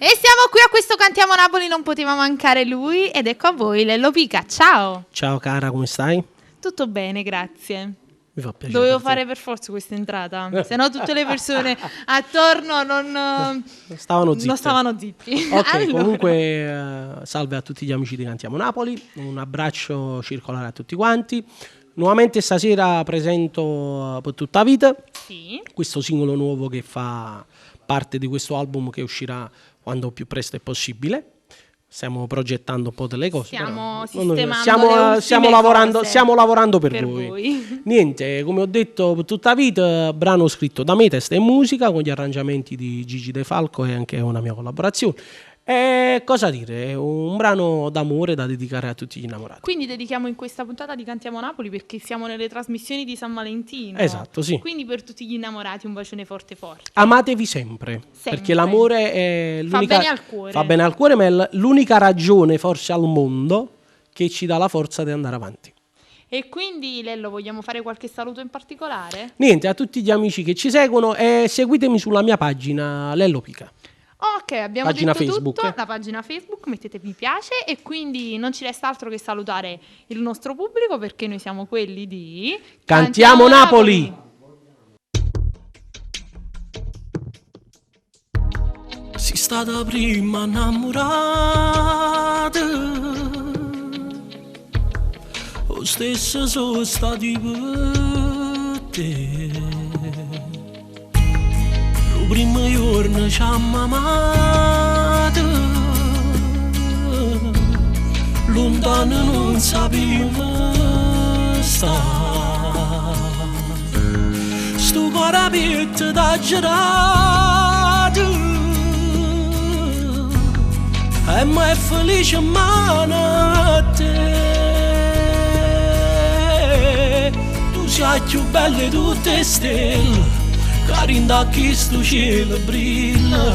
E siamo qui a questo Cantiamo Napoli, non poteva mancare lui ed ecco a voi Lello Pica, ciao! Ciao cara, come stai? Tutto bene, grazie. Mi fa piacere. Dovevo fare per forza questa entrata, se no tutte le persone attorno non stavano zitti. Ok, Allora. comunque salve a tutti gli amici di Cantiamo Napoli, un abbraccio circolare a tutti quanti. Nuovamente stasera presento Per tutta vita, Sì. questo singolo nuovo che fa parte di questo album che uscirà quando più presto è possibile. Stiamo progettando un po' delle cose. Stiamo però sistemando stiamo lavorando per voi. voi. Niente, come ho detto, Per tutta vita, brano scritto da me, testa e musica, con gli arrangiamenti di Gigi De Falco e anche una mia collaborazione. E cosa dire? Un brano d'amore da dedicare a tutti gli innamorati. Quindi dedichiamo in questa puntata di Cantiamo Napoli perché siamo nelle trasmissioni di San Valentino. Esatto, sì. Quindi per tutti gli innamorati un bacione forte forte. Amatevi sempre, perché l'amore è l'unica... Fa bene al cuore. Fa bene al cuore, ma è l'unica ragione forse al mondo che ci dà la forza di andare avanti. E quindi Lello, vogliamo fare qualche saluto in particolare? Niente, a tutti gli amici che ci seguono e seguitemi sulla mia pagina Lello Pica. Ok, abbiamo Pagina detto Facebook. tutto, la pagina Facebook, mettete mi piace e quindi non ci resta altro che salutare il nostro pubblico perché noi siamo quelli di Cantiamo Napoli! Si stata prima innamorata, lo stesso sono stati per te. Lo primo giorno ci hanno amato, lontano non sapevo stare. Sto cuore aperto da girato e ma è felice mano a te. Tu sei più bella di tutte le stelle, carinda che sto cielo brilla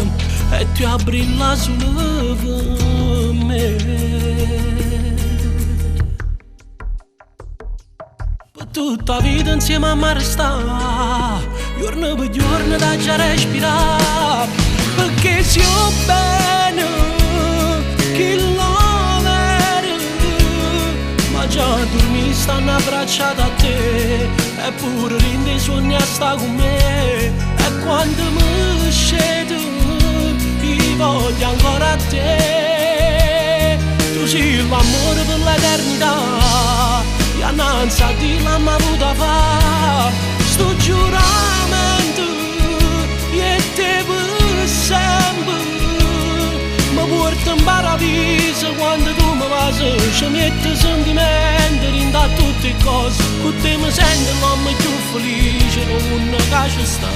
e tu brilla solo per me. Per tutta la vita insieme a me resta, giorno per giorno da già respirare, perché siamo bene che l'amore, ma già dormi stanno abbracciati a te, eppure rende sogni a sta con me, e quando mi scedo ti voglio ancora a te. Tu sei l'amore per l'eternità, e annanzi a te l'hanno avuta fa, sto giuramento e te per sempre, mi porta in paradiso quando tu mi vai, ci metti sentimenti in da tutte le cose, con te mi sento l'uomo più felice, non che ci sta.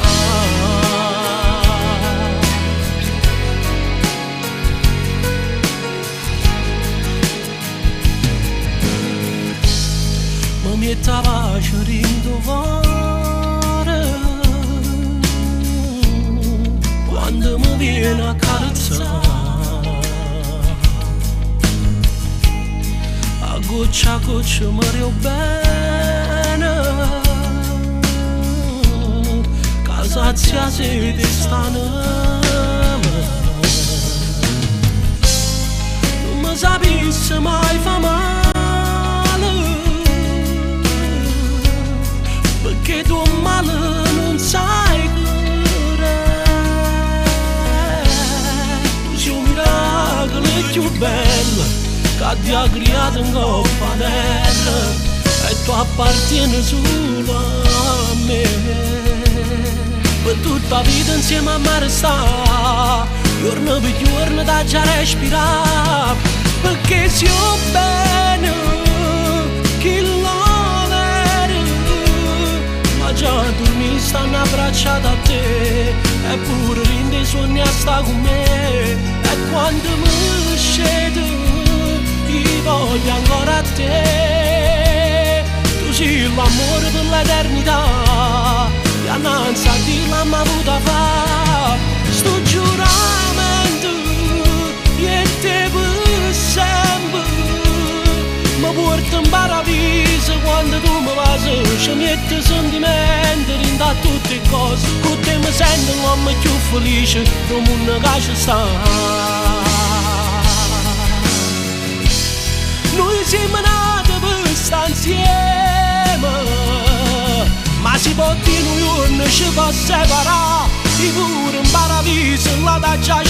Mi mette a pace rindo fuori quando mi viene a carezzare, a goccia mi rio bene, che sazia sete stanno. Non mi sapesse mai fa male, perché tu male non sai curare. Tu sei un miracolo più bello che ti ha creato in coppa terra, e tu appartieni solo a me. Per tutta la vita insieme a me resta, giorno per giorno da già respirare, perché siamo bene che l'amore, ma già dormi stanno abbracciati a te, eppure rende sogni a sta con me, e quando mi scedo ti voglio ancora a te. Tu sei l'amore per l'eternità, e annanzi a te l'hanno avuta fa, sto giuramento e te per sempre, mi porta in paradiso quando tu mi vai, ci metti sentimenti in da tutte le cose, con te mi sento l'uomo più felice, non mi che ci sta. bottino io non ci va separare, i pure in paradiso là da già